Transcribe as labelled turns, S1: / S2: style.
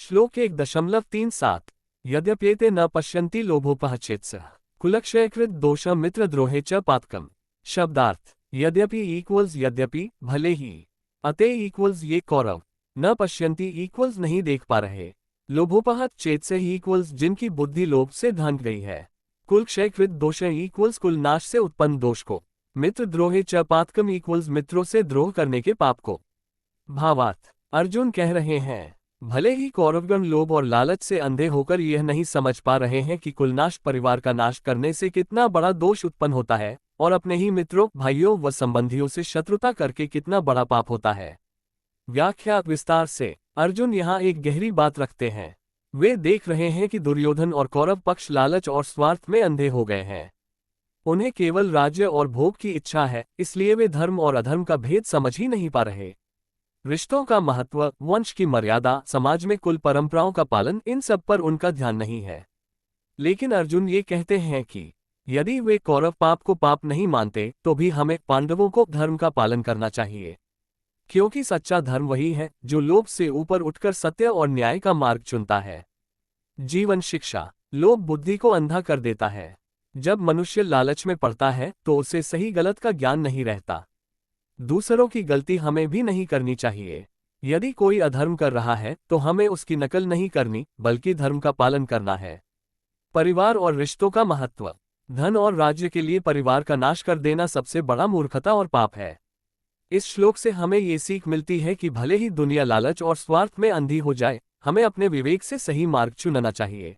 S1: श्लोक 1.37 यद्यप्येते न पश्यन्ति लोभोपहचेत्स कुलक्षयकृत दोष मित्रद्रोहे च पातकम। शब्दार्थ यद्यपि इक्वल्स यद्यपि भले ही, अते इक्वल्स ये कौरव, न पश्यन्ति इक्वल्स नहीं देख पा रहे, लोभोपहत चेत से इक्वल्स जिनकी बुद्धि लोभ से ढंक गई है, कुल क्षयकृत दोष इक्वल्स कुल नाश से उत्पन्न दोष को, मित्र द्रोहे च पातकम इक्वल्स मित्रों से द्रोह करने के पाप को। भावार्थ अर्जुन कह रहे हैं, भले ही कौरवगण लोभ और लालच से अंधे होकर यह नहीं समझ पा रहे हैं कि कुलनाश परिवार का नाश करने से कितना बड़ा दोष उत्पन्न होता है और अपने ही मित्रों भाइयों व संबंधियों से शत्रुता करके कितना बड़ा पाप होता है। व्याख्या विस्तार से अर्जुन यहाँ एक गहरी बात रखते हैं। वे देख रहे हैं कि दुर्योधन और कौरव पक्ष लालच और स्वार्थ में अंधे हो गए हैं। उन्हें केवल राज्य और भोग की इच्छा है, इसलिए वे धर्म और अधर्म का भेद समझ ही नहीं पा रहे। रिश्तों का महत्व, वंश की मर्यादा, समाज में कुल परंपराओं का पालन, इन सब पर उनका ध्यान नहीं है। लेकिन अर्जुन ये कहते हैं कि यदि वे कौरव पाप को पाप नहीं मानते तो भी हमें पांडवों को धर्म का पालन करना चाहिए, क्योंकि सच्चा धर्म वही है जो लोभ से ऊपर उठकर सत्य और न्याय का मार्ग चुनता है। जीवन शिक्षा। लोभ बुद्धि को अंधा कर देता है। जब मनुष्य लालच में पड़ता है तो उसे सही गलत का ज्ञान नहीं रहता। दूसरों की गलती हमें भी नहीं करनी चाहिए। यदि कोई अधर्म कर रहा है तो हमें उसकी नकल नहीं करनी बल्कि धर्म का पालन करना है। परिवार और रिश्तों का महत्व। धन और राज्य के लिए परिवार का नाश कर देना सबसे बड़ा मूर्खता और पाप है। इस श्लोक से हमें ये सीख मिलती है कि भले ही दुनिया लालच और स्वार्थ में अंधी हो जाए, हमें अपने विवेक से सही मार्ग चुनना चाहिए।